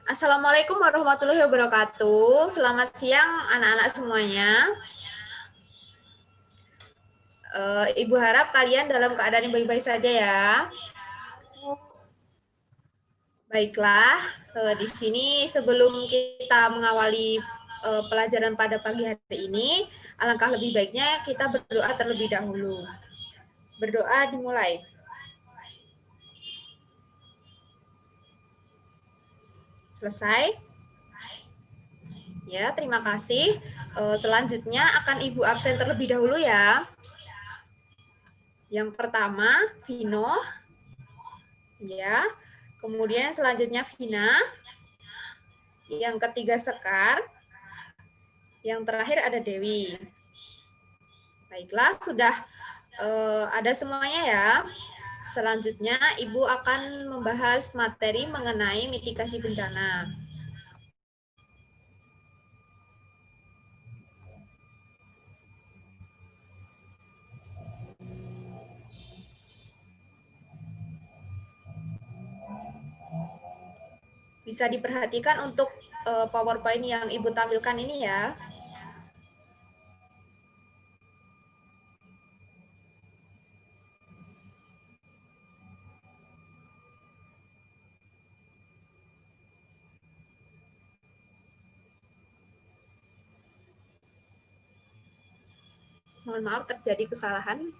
Assalamualaikum warahmatullahi wabarakatuh. Selamat siang anak-anak semuanya. Ibu harap kalian dalam keadaan yang baik-baik saja ya. Baiklah, di sini sebelum kita mengawali pelajaran pada pagi hari ini, alangkah lebih baiknya kita berdoa terlebih dahulu. Berdoa dimulai. Selesai? Ya, terima kasih. Selanjutnya akan Ibu absen terlebih dahulu ya. Yang pertama, Vino. Ya. Kemudian selanjutnya Vina. Yang ketiga Sekar. Yang terakhir ada Dewi. Baiklah, sudah ada semuanya ya. Selanjutnya Ibu akan membahas materi mengenai mitigasi bencana. Bisa diperhatikan untuk PowerPoint yang Ibu tampilkan ini ya. Mohon maaf terjadi kesalahan.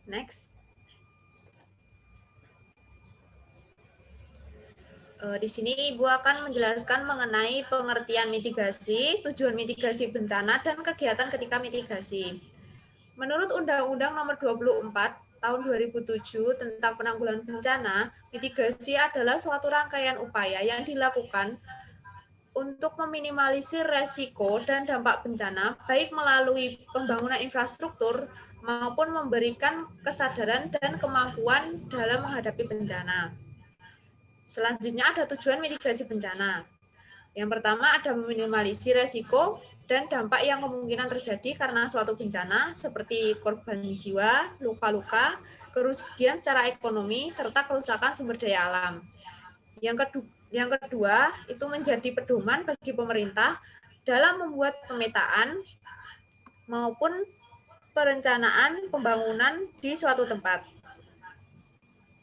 Next. Di sini Ibu akan menjelaskan mengenai pengertian mitigasi, tujuan mitigasi bencana, dan kegiatan ketika mitigasi. Menurut Undang-Undang Nomor 24 Tahun 2007 tentang Penanggulangan Bencana, mitigasi adalah suatu rangkaian upaya yang dilakukan untuk meminimalisir resiko dan dampak bencana, baik melalui pembangunan infrastruktur maupun memberikan kesadaran dan kemampuan dalam menghadapi bencana. Selanjutnya ada tujuan mitigasi bencana. Yang pertama ada meminimalisir resiko dan dampak yang kemungkinan terjadi karena suatu bencana seperti korban jiwa, luka-luka, kerugian secara ekonomi, serta kerusakan sumber daya alam. Yang kedua itu menjadi pedoman bagi pemerintah dalam membuat pemetaan maupun perencanaan pembangunan di suatu tempat.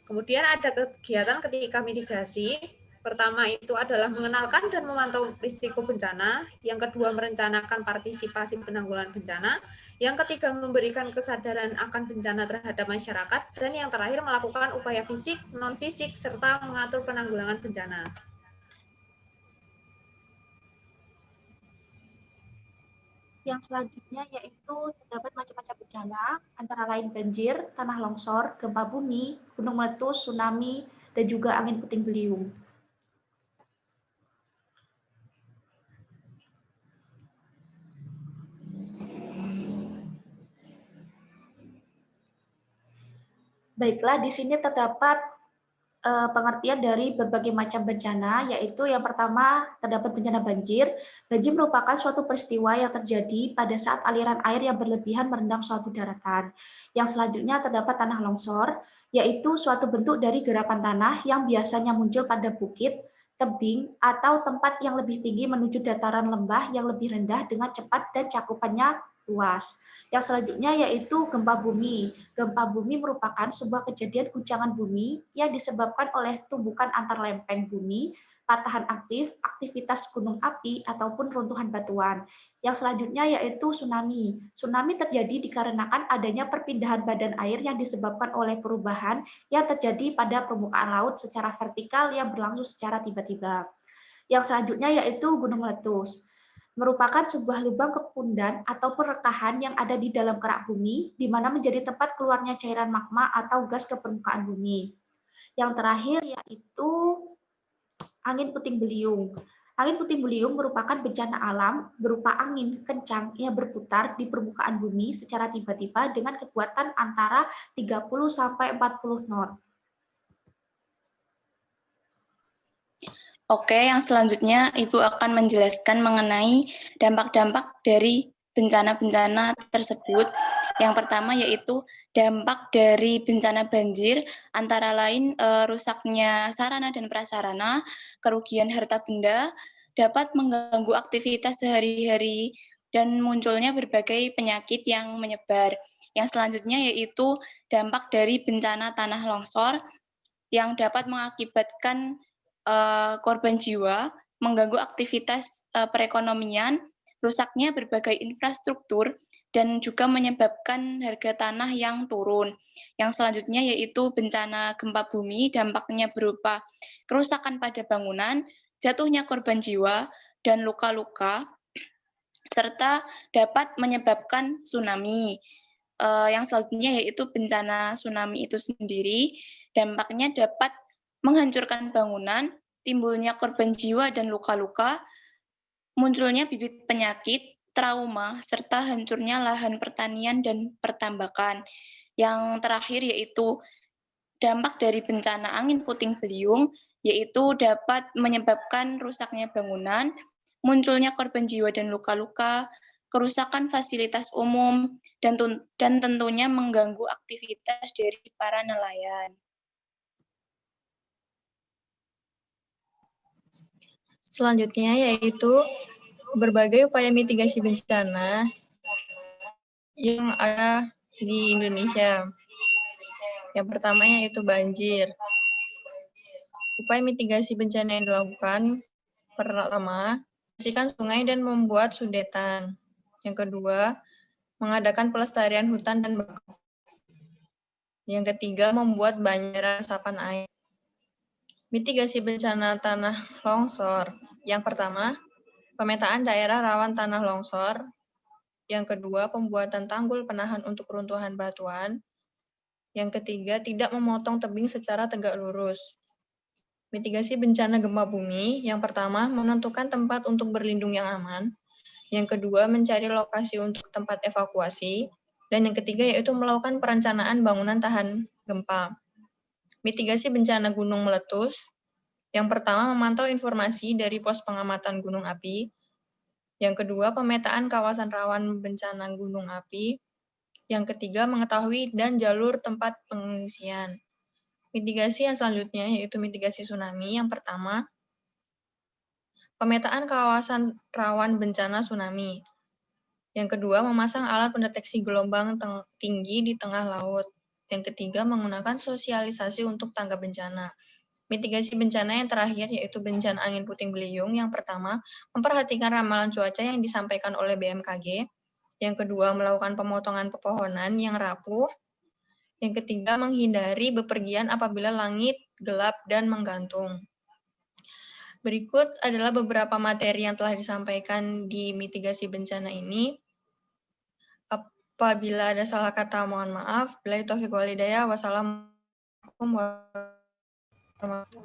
Kemudian ada kegiatan ketika mitigasi. Pertama itu adalah mengenalkan dan memantau risiko bencana. Yang kedua merencanakan partisipasi penanggulangan bencana. Yang ketiga memberikan kesadaran akan bencana terhadap masyarakat. Dan yang terakhir melakukan upaya fisik, non-fisik, serta mengatur penanggulangan bencana. Yang selanjutnya yaitu terdapat macam-macam bencana, antara lain banjir, tanah longsor, gempa bumi, gunung meletus, tsunami, dan juga angin puting beliung. Baiklah, di sini terdapat pengertian dari berbagai macam bencana, yaitu yang pertama terdapat bencana banjir. Banjir merupakan suatu peristiwa yang terjadi pada saat aliran air yang berlebihan merendam suatu daratan. Yang selanjutnya terdapat tanah longsor, yaitu suatu bentuk dari gerakan tanah yang biasanya muncul pada bukit, tebing, atau tempat yang lebih tinggi menuju dataran lembah yang lebih rendah dengan cepat dan cakupannya luas. Yang selanjutnya yaitu gempa bumi. Gempa bumi merupakan sebuah kejadian guncangan bumi yang disebabkan oleh tumbukan antar lempeng bumi, patahan aktif, aktivitas gunung api, ataupun runtuhan batuan. Yang selanjutnya yaitu tsunami. Tsunami terjadi dikarenakan adanya perpindahan badan air yang disebabkan oleh perubahan yang terjadi pada permukaan laut secara vertikal yang berlangsung secara tiba-tiba. Yang selanjutnya yaitu gunung meletus, merupakan sebuah lubang kepundan ataupun rekahan yang ada di dalam kerak bumi, di mana menjadi tempat keluarnya cairan magma atau gas ke permukaan bumi. Yang terakhir yaitu angin puting beliung. Angin puting beliung merupakan bencana alam berupa angin kencang yang berputar di permukaan bumi secara tiba-tiba dengan kekuatan antara 30 sampai 40 knot. Oke, yang selanjutnya Ibu akan menjelaskan mengenai dampak-dampak dari bencana-bencana tersebut. Yang pertama yaitu dampak dari bencana banjir, antara lain rusaknya sarana dan prasarana, kerugian harta benda, dapat mengganggu aktivitas sehari-hari, dan munculnya berbagai penyakit yang menyebar. Yang selanjutnya yaitu dampak dari bencana tanah longsor yang dapat mengakibatkan korban jiwa, mengganggu aktivitas perekonomian, rusaknya berbagai infrastruktur, dan juga menyebabkan harga tanah yang turun. Yang selanjutnya yaitu bencana gempa bumi, dampaknya berupa kerusakan pada bangunan, jatuhnya korban jiwa, dan luka-luka, serta dapat menyebabkan tsunami. Yang selanjutnya yaitu bencana tsunami itu sendiri, dampaknya dapat menghancurkan bangunan, timbulnya korban jiwa dan luka-luka, munculnya bibit penyakit, trauma, serta hancurnya lahan pertanian dan pertambakan. Yang terakhir yaitu dampak dari bencana angin puting beliung, yaitu dapat menyebabkan rusaknya bangunan, munculnya korban jiwa dan luka-luka, kerusakan fasilitas umum, dan tentunya mengganggu aktivitas dari para nelayan. Selanjutnya yaitu berbagai upaya mitigasi bencana yang ada di Indonesia. Yang pertama yaitu banjir. Upaya mitigasi bencana yang dilakukan pertama, membersihkan sungai dan membuat sudetan. Yang kedua, mengadakan pelestarian hutan dan bakau. Yang ketiga, membuat banyaran resapan air. Mitigasi bencana tanah longsor. Yang pertama, pemetaan daerah rawan tanah longsor. Yang kedua, pembuatan tanggul penahan untuk runtuhan batuan. Yang ketiga, tidak memotong tebing secara tegak lurus. Mitigasi bencana gempa bumi. Yang pertama, menentukan tempat untuk berlindung yang aman. Yang kedua, mencari lokasi untuk tempat evakuasi. Dan yang ketiga, yaitu melakukan perencanaan bangunan tahan gempa. Mitigasi bencana gunung meletus. Yang pertama, memantau informasi dari pos pengamatan gunung api. Yang kedua, pemetaan kawasan rawan bencana gunung api. Yang ketiga, mengetahui dan jalur tempat pengungsian. Mitigasi yang selanjutnya yaitu mitigasi tsunami. Yang pertama, pemetaan kawasan rawan bencana tsunami. Yang kedua, memasang alat pendeteksi gelombang tinggi di tengah laut. Yang ketiga, menggunakan sosialisasi untuk tanggap bencana. Mitigasi bencana yang terakhir yaitu bencana angin puting beliung. Yang pertama, memperhatikan ramalan cuaca yang disampaikan oleh BMKG. Yang kedua, melakukan pemotongan pepohonan yang rapuh. Yang ketiga, menghindari bepergian apabila langit gelap dan menggantung. Berikut adalah beberapa materi yang telah disampaikan di mitigasi bencana ini. Apabila ada salah kata, mohon maaf. Billahi taufiq wal hidayah. Wassalamualaikum warahmatullahi wabarakatuh.